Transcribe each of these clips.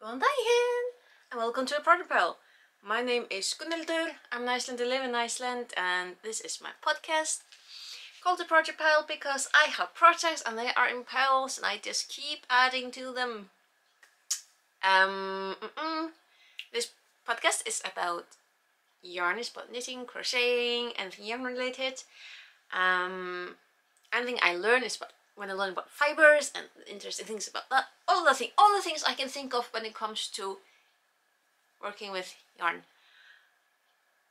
Góðan daginn and welcome to the Project Pile. My name is Gunnhildur, I'm an Icelander, live in Iceland, and this is my podcast called the Project Pile because I have projects and they are in piles and I just keep adding to them. This podcast is about yarn, it's about knitting, crocheting, anything yarn related. Anything I learn is about when I learn about fibers and interesting things about that. All the things I can think of when it comes to working with yarn.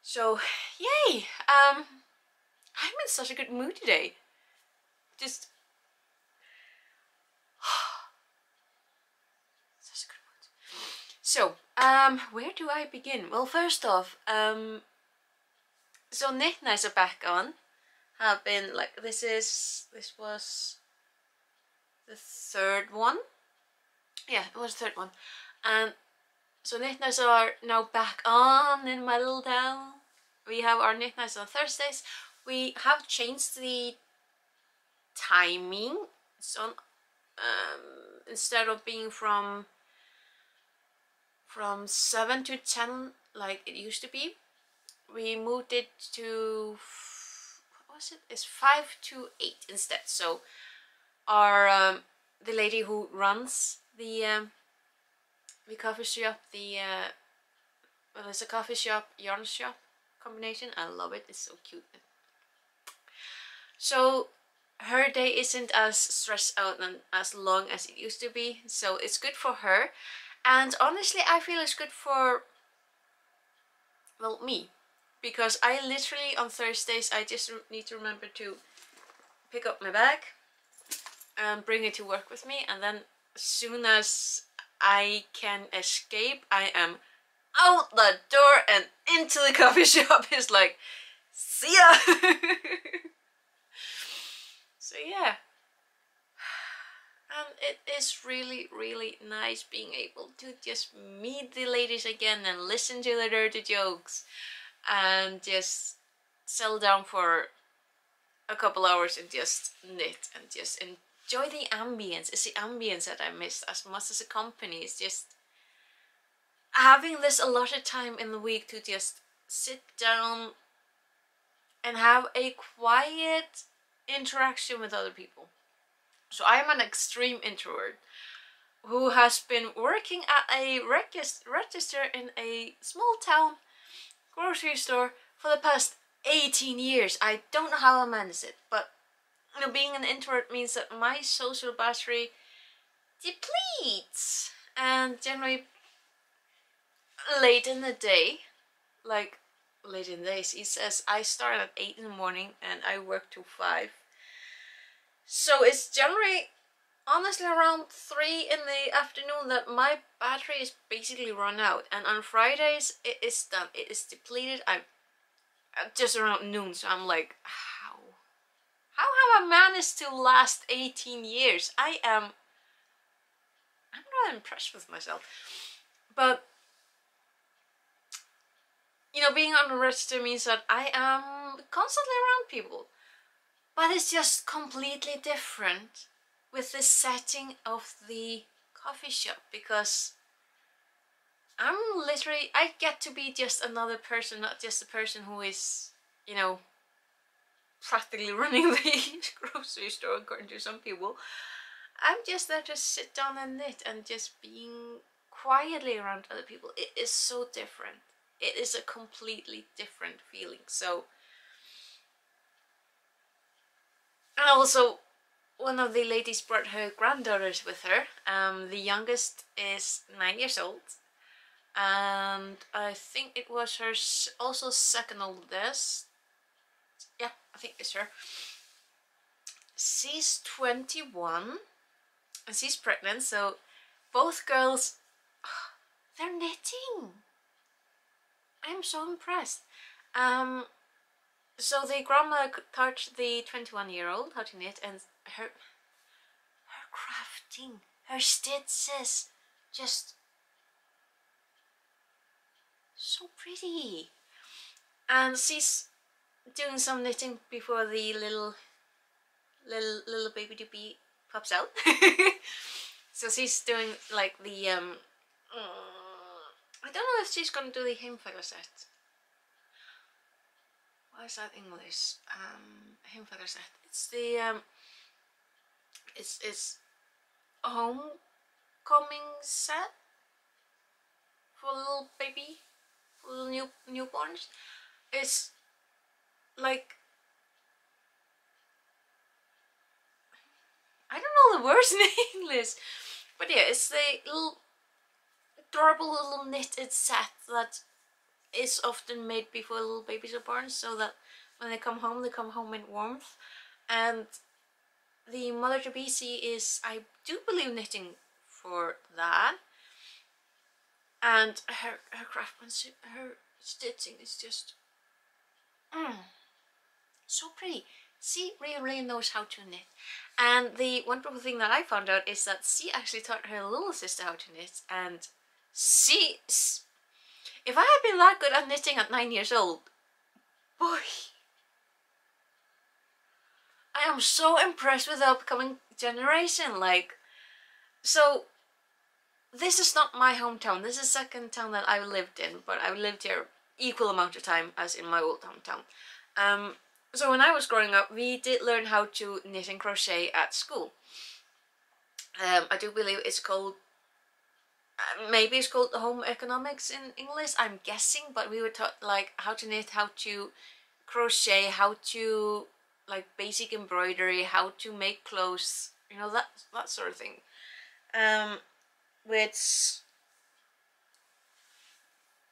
So, yay! I'm in such a good mood today. Just such a good mood. So, where do I begin? Well, first off, so knit nights are back on. Have been like this was the third one. Yeah, it was the third one. And so knit nights are now back on in my little town. We have our knit nights on Thursdays. We have changed the timing. It's on instead of being from 7 to 10 like it used to be, we moved it to it's 5 to 8 instead. So our the lady who runs the coffee shop, well, it's a coffee shop yarn shop combination. I love it, it's so cute. So her day isn't as stressed out and as long as it used to be, so it's good for her. And honestly, I feel it's good for, well, me, because I literally on Thursdays I just need to remember to pick up my bag and bring it to work with me, and then as soon as I can escape, I am out the door and into the coffee shop. It's like, see ya! So yeah. And it is really, really nice being able to just meet the ladies again and listen to their dirty jokes and just settle down for a couple hours and just knit and just enjoy the ambience. It's the ambience that I miss as much as a company. It's just having this allotted time in the week to just sit down and have a quiet interaction with other people. So I'm an extreme introvert who has been working at a register in a small town grocery store for the past 18 years. I don't know how I manage it, but you know, being an introvert means that my social battery depletes, and generally late in the day, like late in the days, he says I start at 8 in the morning and I work till 5. So it's generally, honestly, around 3 in the afternoon that my battery is basically run out. And on Fridays, it is done. It is depleted. I'm just around noon. So I'm like, how have I managed to last 18 years? I'm not impressed with myself. But, you know, being on the register means that I am constantly around people. But it's just completely different with the setting of the coffee shop, because I'm literally, I get to be just another person, not just a person who is, you know, practically running the grocery store according to some people. I'm just there to sit down and knit and just being quietly around other people. It is so different. It is a completely different feeling. So, and also, one of the ladies brought her granddaughters with her. The youngest is 9 years old, and I think it was her also second oldest. Yeah, I think it's her. She's 21, and she's pregnant, so both girls, they're knitting. I'm so impressed. So the grandma taught the 21-year-old how to knit, and her crafting, her stitches, just so pretty. And she's doing some knitting before the little baby to be pops out. So she's doing like the I don't know if she's gonna do the heimferðarsett. What is that English? Heimferðarsett. It's the it's homecoming set for little baby, for little newborns. It's like, I don't know the words in English, but yeah, it's the little adorable little knitted set that is often made before little babies are born, so that when they come home in warmth. And the mother to be is, I do believe, knitting for that. And her craftsmanship, her stitching is just so pretty. She really knows how to knit. And the wonderful thing that I found out is that she actually taught her little sister how to knit, and she, if I had been that good at knitting at 9 years old, boy, I am so impressed with the upcoming generation. Like, so this is not my hometown. This is the second town that I lived in, but I lived here equal amount of time as in my old hometown. So when I was growing up, we did learn how to knit and crochet at school. I do believe it's called, maybe it's called home economics in English, I'm guessing, but we were taught like how to knit, how to crochet, how to like basic embroidery, how to make clothes, you know, that sort of thing. Which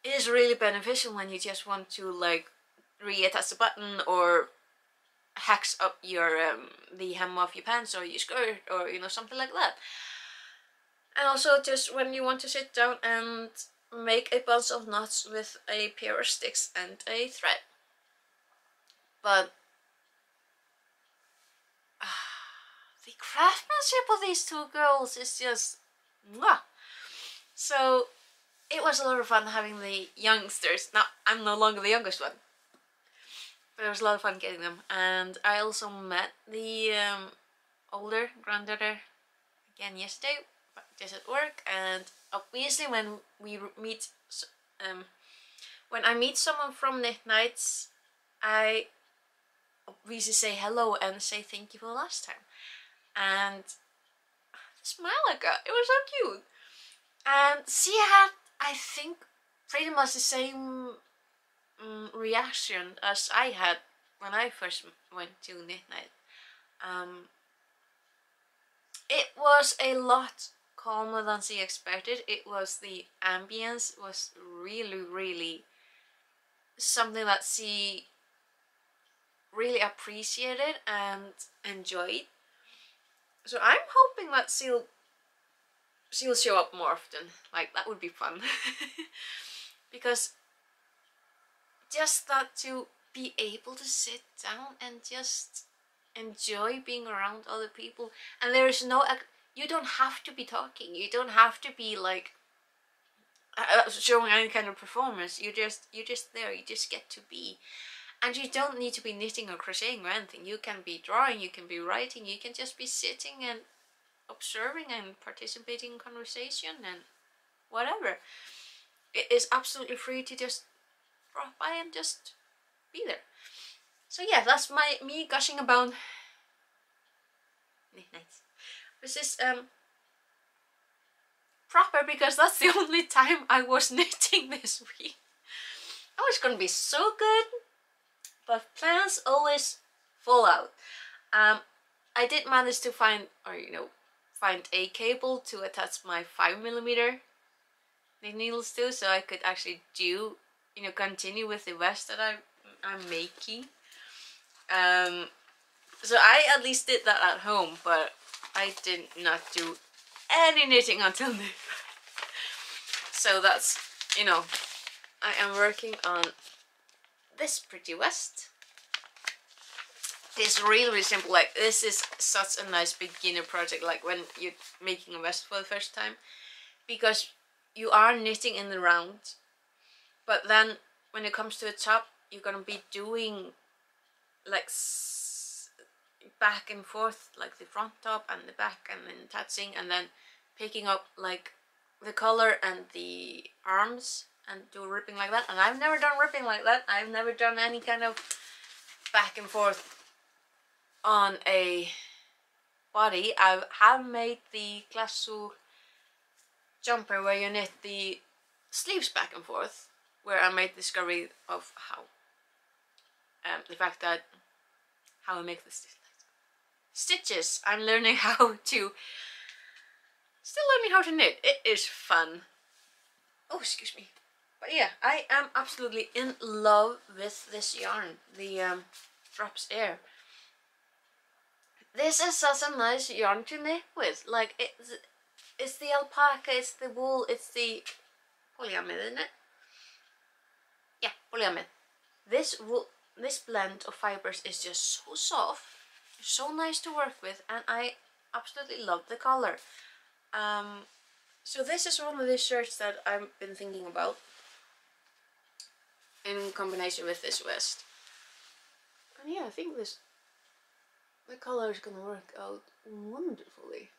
is really beneficial when you just want to like reattach a button or hacks up your the hem of your pants or your skirt, or you know, something like that. And also just when you want to sit down and make a bunch of knots with a pair of sticks and a thread. But the craftsmanship of these two girls is just mwah. So it was a lot of fun having the youngsters. Now, I'm no longer the youngest one, but it was a lot of fun getting them. And I also met the older granddaughter again yesterday, just at work. And obviously when we meet, when I meet someone from Knit Nights, I obviously say hello and say thank you for the last time. And the smile I got, it was so cute. And she had, I think, pretty much the same reaction as I had when I first went to Knit Night. It was a lot calmer than she expected. It was, the ambience was really something that she really appreciated and enjoyed. So I'm hoping that she'll show up more often. Like, that would be fun. Because just that, to be able to sit down and just enjoy being around other people, and there is no, you don't have to be talking, you don't have to be like showing any kind of performance. You're just there, you just get to be. And you don't need to be knitting or crocheting or anything. You can be drawing, you can be writing, you can just be sitting and observing and participating in conversation and whatever. It is absolutely free to just drop by and just be there. So yeah, that's me gushing about Knit Nights. This is proper because that's the only time I was knitting this week. Oh, it's gonna be so good, but plans always fall out. I did manage to find, or find a cable to attach my 5mm knit needles to, so I could actually do, continue with the vest that I'm making. So I at least did that at home, but I did not do any knitting until now. So that's, I am working on this pretty vest. It's really simple. Like, this is such a nice beginner project, like when you're making a vest for the first time, because you are knitting in the round, but then when it comes to the top, you're gonna be doing like back and forth, like the front top and the back, and then touching, and then picking up like the collar and the arms and do ripping like that. And I've never done ripping like that. I've never done any kind of back and forth on a body. I have made the Glassur jumper where you knit the sleeves back and forth, where I made the discovery of how the fact that how I make the stitches. I'm learning how to still learning how to knit. It is fun. Oh, excuse me. But yeah, I am absolutely in love with this yarn, the Drops Air. This is such a nice yarn to knit with. Like, it's the alpaca, it's the wool, it's the polyamide, isn't it? Yeah, polyamide. This blend of fibers is just so soft, so nice to work with, and I absolutely love the color. So this is one of the shirts that I've been thinking about in combination with this vest. And yeah, I think the color is gonna work out wonderfully.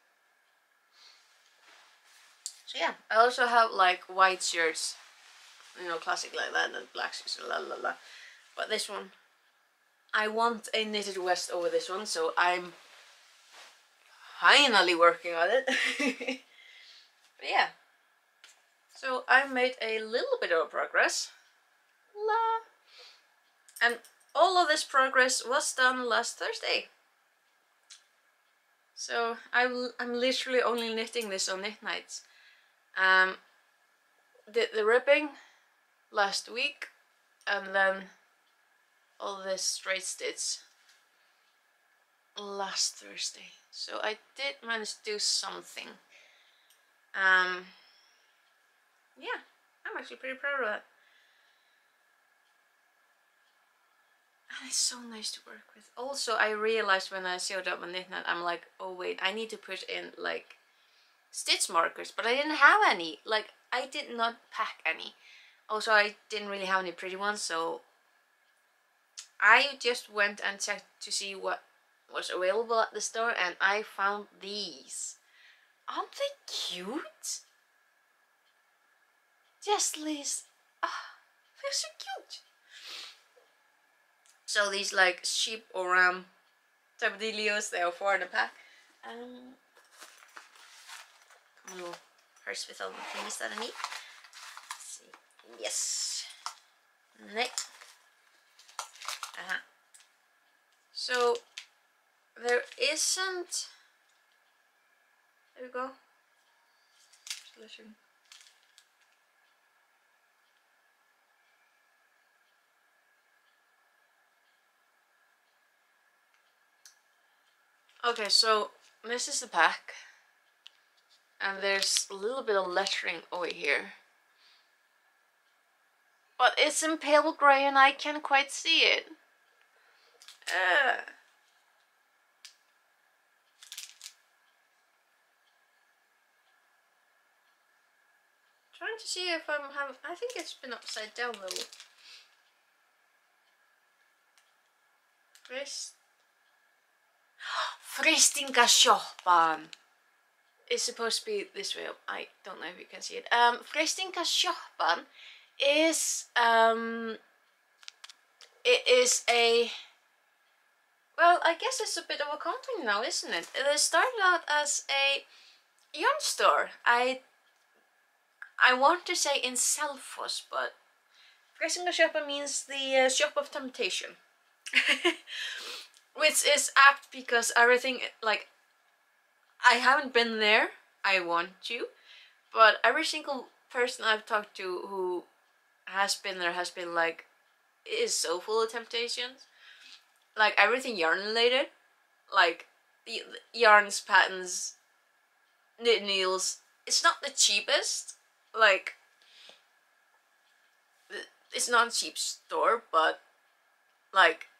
So yeah, I also have like white shirts, you know, classic like that, and black shirts, la la la. But this one, I want a knitted vest over this one, so I'm finally working on it. But yeah, so I made a little bit of progress. La. And all of this progress was done last Thursday. So I'm literally only knitting this on knit nights. Did the ripping last week, and then all this straight stitch last Thursday. So I did manage to do something. Yeah, I'm actually pretty proud of that. And it's so nice to work with. Also, I realized when I showed up on KnitNet, I'm like, oh wait, I need to put in like stitch markers, but I didn't have any. Like, I did not pack any. Also, I didn't really have any pretty ones, so I just went and checked to see what was available at the store, and I found these. Aren't they cute? Just these. Ah, they're so cute. So these like sheep or ram type of dealios, they are 4 in a pack. Come on, little purse with all the things that I need. Let's see. Yes. Next. So there isn't. There we go. Okay, so this is the pack, and there's a little bit of lettering over here, but it's in pale grey and I can't quite see it. Trying to see if I think it's been upside down though. Fristingasjoppan is supposed to be this way up. I don't know if you can see it. Fristingasjoppan is it is a, well, I guess it's a bit of a company now, isn't it? It started out as a yarn store. I want to say in Selfoss, but Fristingasjoppan means the shop of temptation. Which is apt because everything, like, I haven't been there, I want to, but every single person I've talked to who has been there has been like, it is so full of temptations. Like, everything yarn related, like the yarns, patterns, knit needles. It's not the cheapest, like, it's not a cheap store, but like,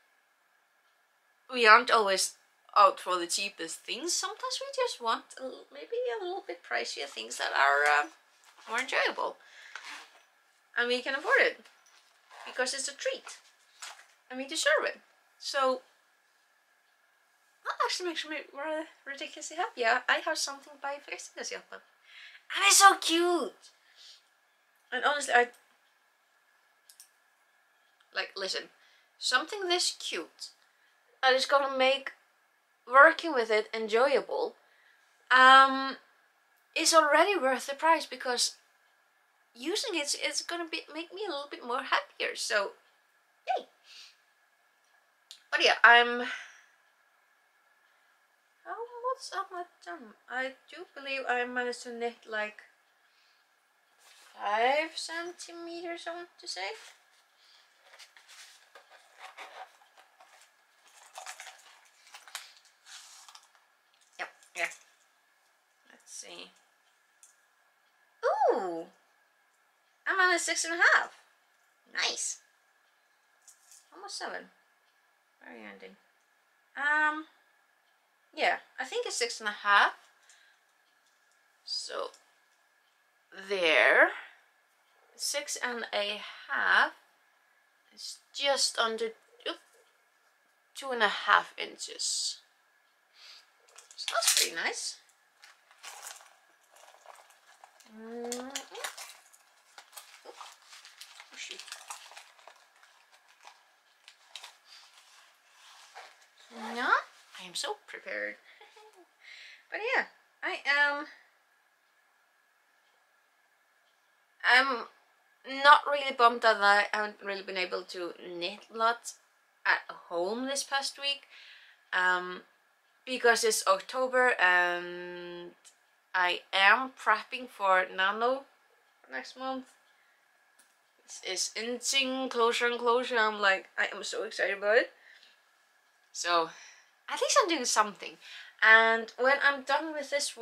we aren't always out for the cheapest things. Sometimes we just want maybe a little bit pricier things that are more enjoyable, and we can afford it because it's a treat and we deserve it. So that actually makes me rather ridiculously happy. I have something by Fristingasjoppan, And it's so cute. And honestly, listen, something this cute that is gonna make working with it enjoyable is already worth the price, because using it's gonna make me a little bit more happier. So yay. But yeah, what's up my done? I do believe I managed to knit like 5 centimeters, I want to say. Yep, yeah. Let's see. Ooh! I'm on a 6.5. Nice. Almost 7. Very ending. Yeah, I think it's 6.5. So there. 6.5 is just under 2.5 inches. So that's pretty nice. Oh shoot. Yeah, I am so prepared. But yeah, I'm not really bummed that I haven't really been able to knit a lot at home this past week, because it's October and I am prepping for Nano next month. It's inching closer and closer. I'm like, I am so excited about it. So at least I'm doing something. And when I'm done with this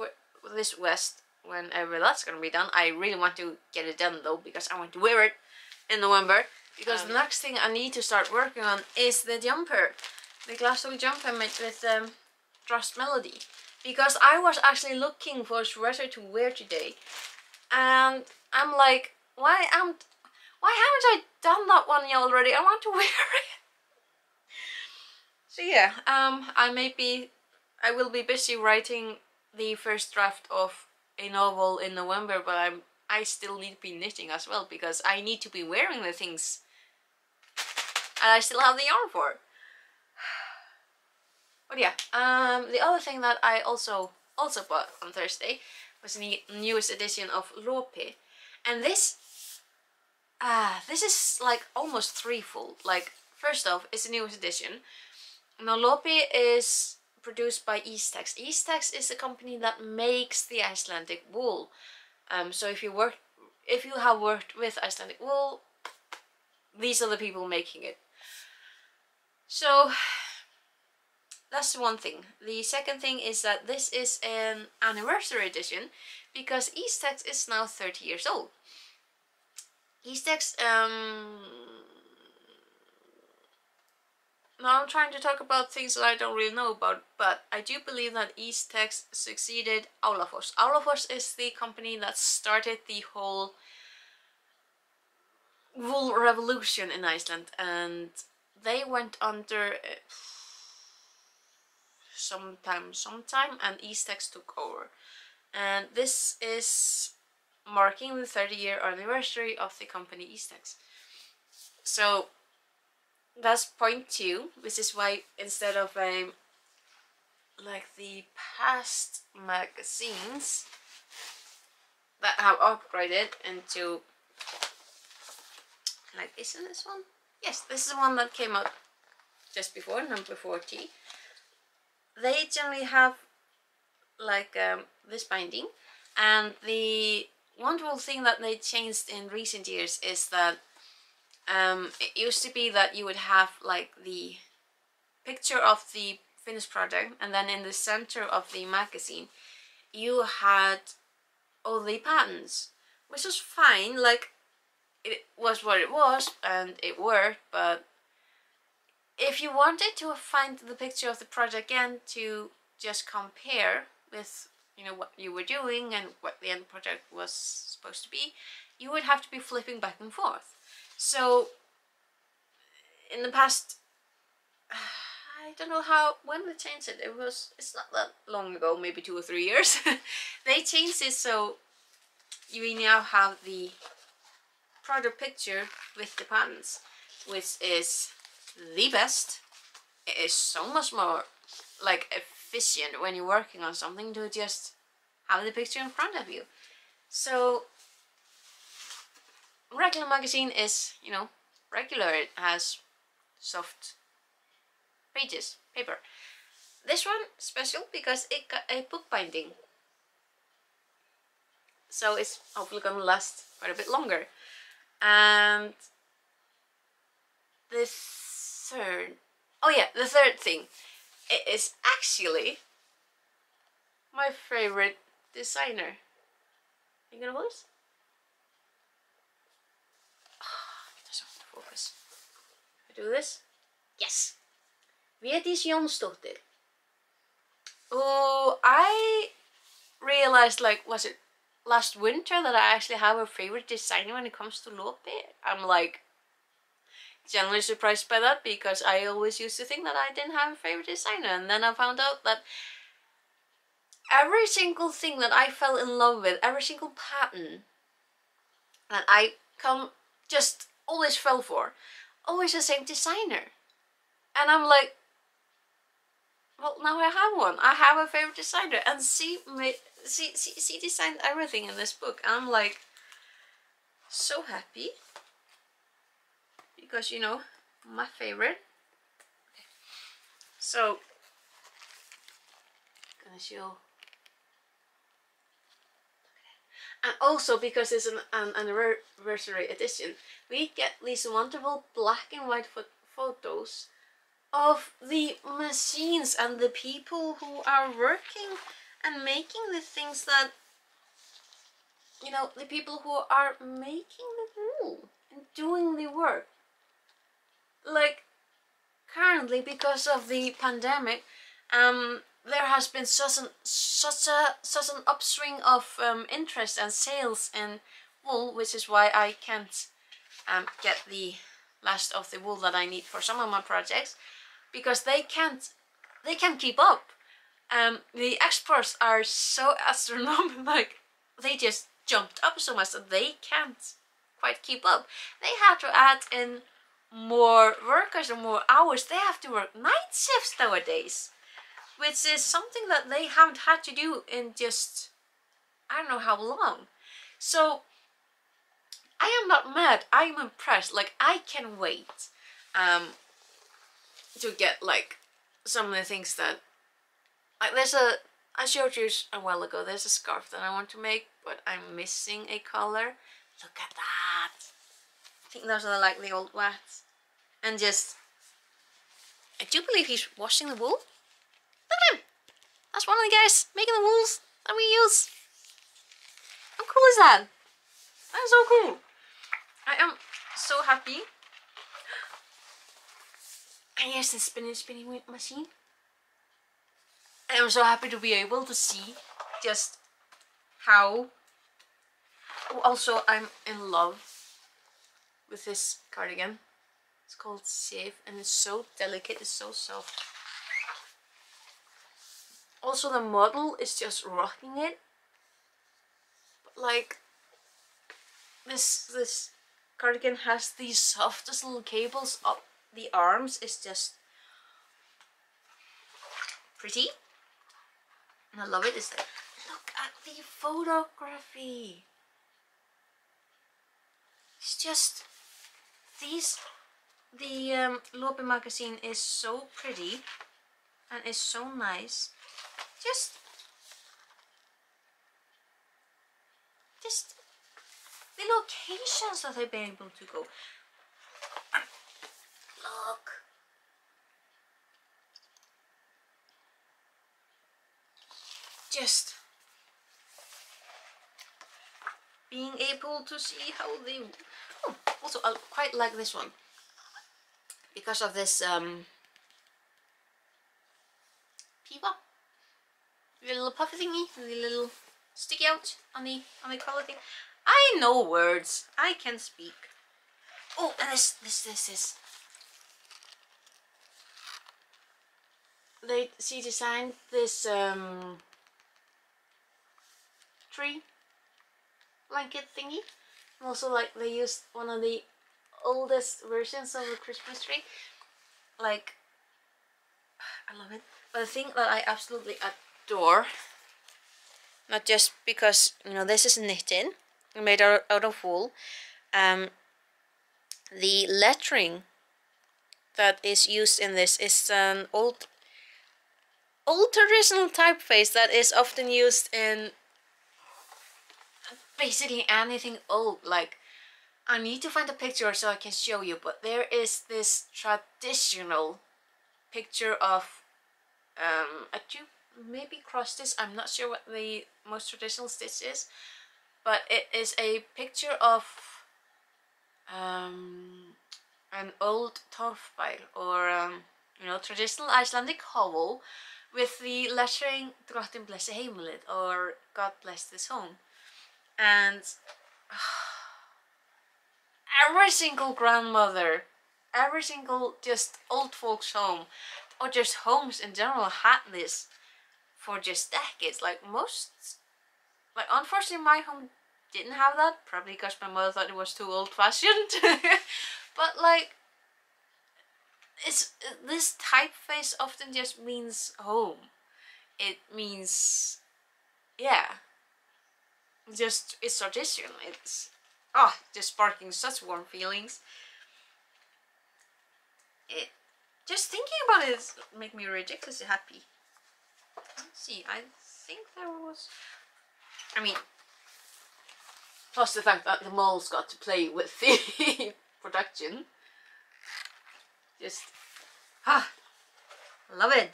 vest, whenever that's gonna be done, I really want to get it done though, because I want to wear it in November. Because the next thing I need to start working on is the jumper, the glasswool jumper made with Trust Melody. Because I was actually looking for a sweater to wear today, and I'm like, why haven't I done that one already? I want to wear it. So yeah, I will be busy writing the first draft of a novel in November, but I still need to be knitting as well, because I need to be wearing the things and I still have the yarn for. But yeah, the other thing that I also bought on Thursday was the newest edition of Lope, and this is like almost threefold. Like, first off, it's the newest edition. Now Lope is produced by Eastex. Eastex is the company that makes the Icelandic wool. So if you have worked with Icelandic wool, these are the people making it. So that's one thing. The second thing is that this is an anniversary edition, because Eastex is now 30 years old. Eastex, now I'm trying to talk about things that I don't really know about, but I do believe that Eastex succeeded Álafoss. Álafoss is the company that started the whole wool revolution in Iceland, and they went under sometime, and Eastex took over. And this is marking the 30-year anniversary of the company Eastex. So that's point 2, which is why instead of like the past magazines that have upgraded into, like, isn't this one? Yes, this is the one that came out just before, number 40. They generally have like this binding, and the wonderful thing that they changed in recent years is that it used to be that you would have like the picture of the finished product, and then in the center of the magazine you had all the patterns, which was fine. Like, it was what it was and it worked, but if you wanted to find the picture of the project again to just compare with, you know, what you were doing and what the end project was supposed to be, you would have to be flipping back and forth. So in the past, I don't know when they changed it. It's not that long ago, maybe 2 or 3 years. They changed it so we now have the product picture with the patterns, which is the best. It is so much more like efficient when you're working on something to just have the picture in front of you. So regular magazine is, you know, regular. It has soft pages, paper. This one special because it got a book binding, so it's hopefully gonna last quite a bit longer. And the third, oh yeah, the third thing, it is actually my favorite designer. You gonna hold this? It doesn't want to focus. I do this? Yes. Védis Jónsdóttir. Oh, I realized, like, was it last winter that I actually have a favorite designer when it comes to Lope? I'm like generally surprised by that, because I always used to think that I didn't have a favorite designer, and then I found out that every single thing that I fell in love with, every single pattern that I just always fell for, always the same designer. And I'm like, well, now I have one. I have a favorite designer, and she designed everything in this book. And I'm like so happy, because, you know, my favorite. Okay. So gonna show. And also, because it's an anniversary edition, we get these wonderful black and white photos of the machines and the people who are working and making the things that, you know, the people who are making the wool and doing the work. Like, currently, because of the pandemic, there has been such an upswing of interest and sales in wool, which is why I can't get the last of the wool that I need for some of my projects, because they can't keep up. The exports are so astronomical, like they just jumped up so much that they can't quite keep up. They have to add in more workers or more hours. They have to work night shifts nowadays, which is something that they haven't had to do in just, I don't know how long. So I am not mad, I'm impressed. Like, I can wait to get like some of the things that, like, I showed you a while ago, there's a scarf that I want to make, but I'm missing a color. Look at that. I think those are like the old wax. And just, I do believe he's washing the wool. Look at him! That's one of the guys making the wools that we use. How cool is that? That is so cool. I am so happy. And here's the spinning machine. I am so happy to be able to see just how. Oh, also, I'm in love with this cardigan. It's called Safe, and it's so delicate, it's so soft. Also, the model is just rocking it. But like, this cardigan has these softest little cables up the arms. It's just pretty, and I love it. Look at the photography. It's just the Lope magazine is so pretty and is so nice. Just the locations that they've been able to go. Look. Just being able to see how they. Oh, also, I quite like this one because of this pipa, the little puffy thingy, the little sticky out on the collar thing. I know words. I can speak. Oh, and this. She designed this tree blanket thingy. And also like they used one of the oldest versions of a Christmas tree. Like, I love it. But the thing that I absolutely adore, not just because, you know, this is knitting, made out of wool, the lettering that is used in this is an old traditional typeface that is often used in basically anything old. Like, I need to find a picture so I can show you, but there is this traditional picture of a tube, maybe cross stitch. I'm not sure what the most traditional stitch is, but it is a picture of an old torfbæl, or you know, traditional Icelandic hovel with the lettering Drottinn blessi heimilið, or God bless this home. And every single grandmother, every single just old folks home, or just homes in general, had this for just decades. Like most, like unfortunately my home didn't have that, probably because my mother thought it was too old-fashioned. But like, this typeface often just means home. It means, yeah, just it's tradition. It's just sparking such warm feelings. It just thinking about it make me ridiculously happy. Let's see, I think there was, I mean, plus the fact that the moles got to play with the production. Just, love it.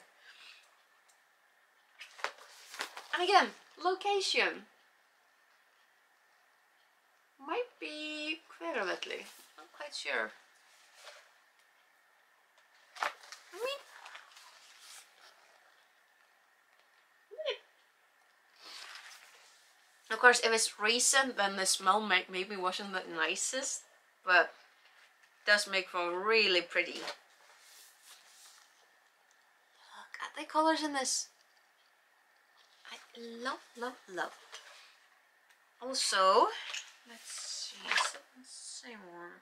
And again, location might be Hveravöllur, not quite sure. I mean, of course, if it's recent, then the smell maybe wasn't the nicest, but it does make for really pretty. Look at the colors in this. I love, love, love. Also, let's see, is it the same one?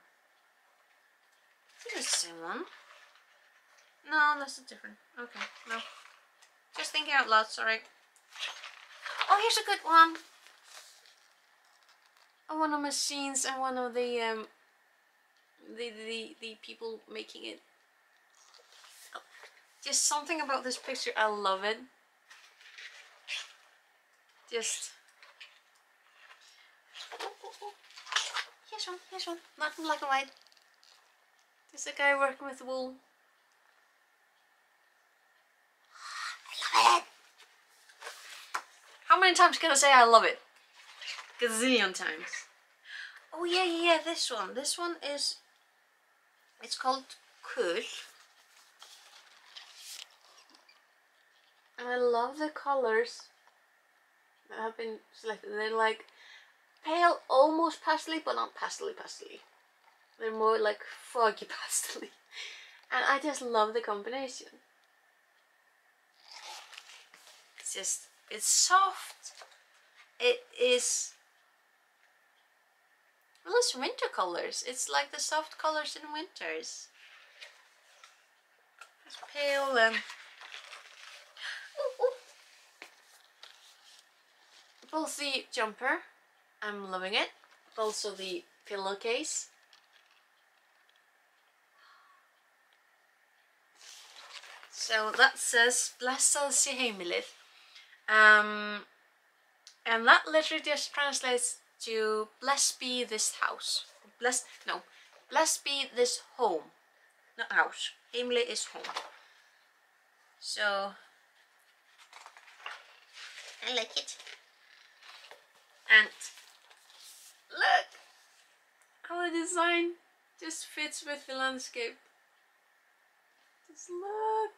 I think it's the same one. No, that's a different. Okay, no. Just thinking out loud, sorry. Oh, here's a good one. Oh, one of my scenes and one of the people making it. Oh, just something about this picture, I love it. Just. Oh. Here's one. Not in black and white. There's a guy working with wool. I love it. How many times can I say I love it? Gazillion times. Oh yeah, this one. This one is, it's called Kull. And I love the colors that have been selected. They're like pale, almost pastely, but not pastely. They're more like foggy pastely. And I just love the combination. It's just, it's soft. It is, well, it's winter colors. It's like the soft colors in winters. It's pale and both the jumper, I'm loving it. Also the pillowcase. So that says Blessað sé heimilið. And that literally just translates to blessed be this house. Blessed be this home. Not house. Heimilið is home. So I like it. And look how the design just fits with the landscape. Just look.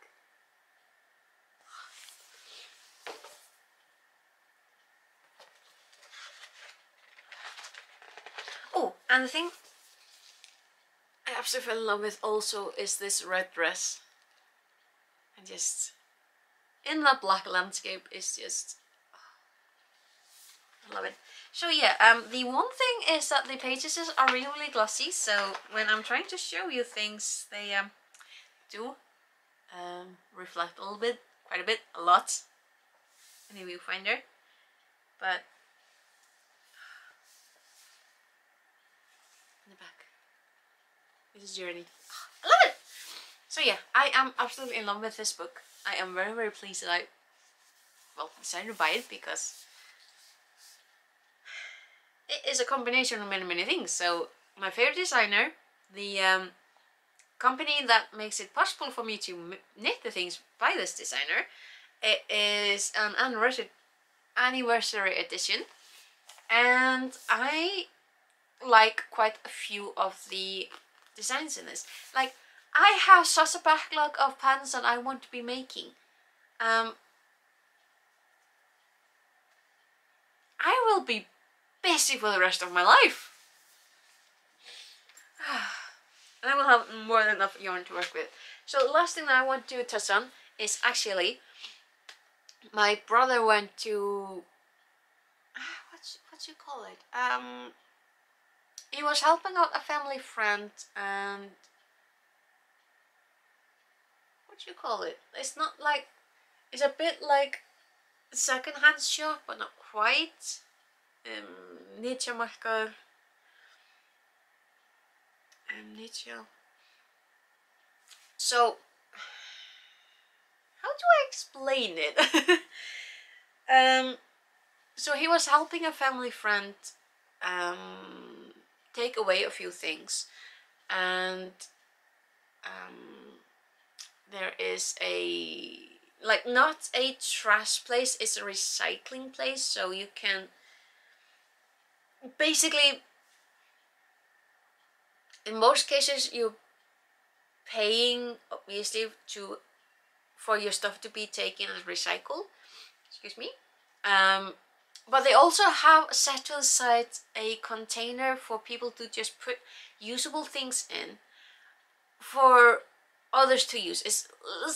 Oh, and the thing I absolutely fell in love with also is this red dress. And just in that black landscape is just I love it. So yeah, the one thing is that the pages are really, really glossy. So when I'm trying to show you things, they do reflect a little bit, quite a bit, a lot in the viewfinder. But in the back, this is Journey. I love it. So yeah, I am absolutely in love with this book. I am very, very pleased that I decided to buy it, because it is a combination of many, many things. So my favorite designer, the company that makes it possible for me to knit the things by this designer, it is an anniversary edition, and I like quite a few of the designs in this. Like, I have such a backlog of patterns that I want to be making. I will be busy for the rest of my life. And I will have more than enough yarn to work with. So the last thing that I want to touch on is actually my brother went to what you call it? He was helping out a family friend, and what you call it? It's not like, it's a bit like a second-hand shop, but not quite. Nytjamarkað. Nytja. So, how do I explain it? So he was helping a family friend take away a few things, and there is a, like, not a trash place, it's a recycling place, so you can basically, in most cases, you're paying obviously for your stuff to be taken and recycled. Excuse me. But they also have set aside a container for people to just put usable things in for others to use. It's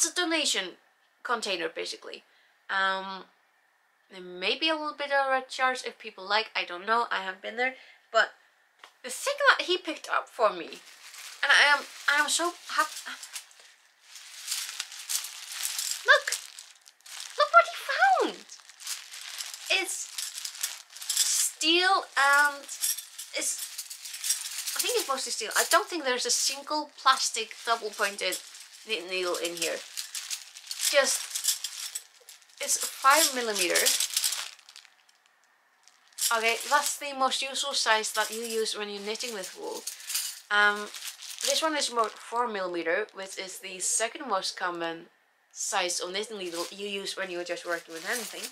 a donation container, basically. There may be a little bit of a charge if people like, I don't know, I haven't been there. But the thing that he picked up for me, and I am so happy. Look what he found! It's steel, and I think it's mostly steel. I don't think there's a single plastic double-pointed knit needle in here. Just, it's 5mm. Okay, that's the most usual size that you use when you're knitting with wool. This one is more 4mm, which is the second most common size of knitting needle you use when you're just working with anything.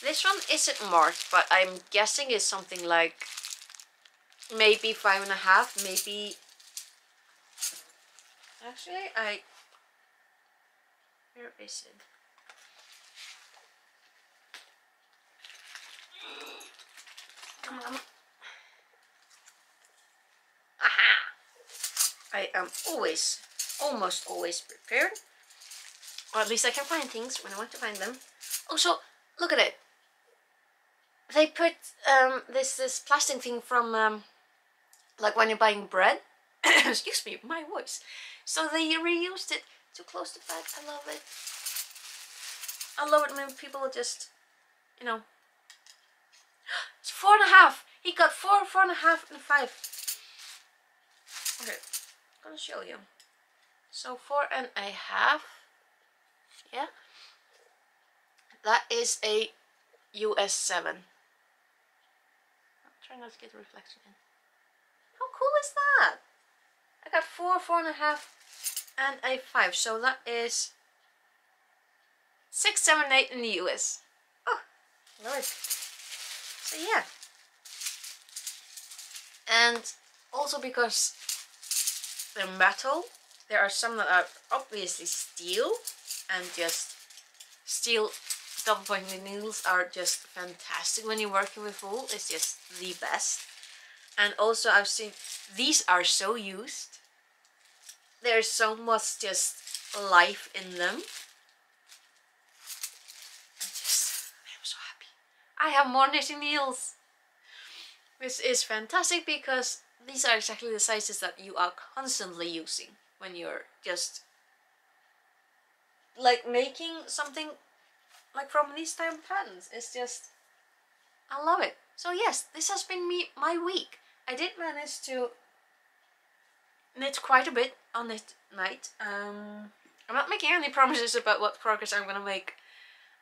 This one isn't marked, but I'm guessing it's something like maybe 5.5, maybe. Actually, where is it? Come on. Aha! I am almost always prepared. Or at least I can find things when I want to find them. Also, look at it. They put this plastic thing from like when you're buying bread. Excuse me, my voice. So they reused it to close the bag. I love it. I love it when people just, you know. It's 4.5. He got 4, 4.5, and 5. Okay, I'm gonna show you. So 4.5. Yeah. That is a US 7. I'm trying not to get the reflection in. How cool is that? I got 4, 4.5, and a 5. So that is 6, 7, 8 in the US. Oh, love it. So yeah. And also because they're metal, there are some that are obviously steel, and just steel double-pointed needles are just fantastic when you're working with wool. It's just the best. And also I've seen these are so used. There's so much just life in them. I'm so happy. I have more knitting needles. which is fantastic because these are exactly the sizes that you are constantly using when you're just like making something like from these type of patterns. It's just, I love it. So yes, this has been my week. I did manage to knit quite a bit on it night. I'm not making any promises about what progress I'm gonna make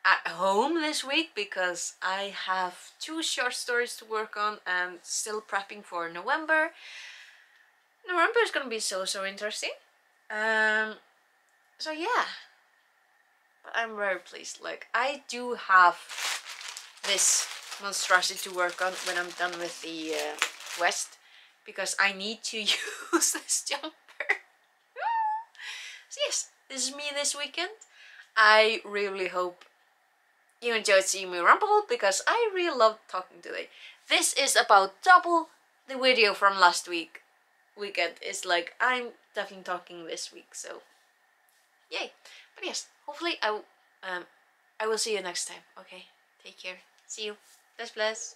at home this week because I have 2 short stories to work on and still prepping for November. November is gonna be so interesting. So yeah, but I'm very pleased. Like, I do have this monstrosity to work on when I'm done with the West, because I need to use this jumper. So yes, this is me this weekend. I really hope you enjoyed seeing me rumble because I really loved talking today. This is about double the video from last weekend. It's like I'm definitely talking this week, so yay. But yes, hopefully I will see you next time. Okay, take care. See you. Bless bless.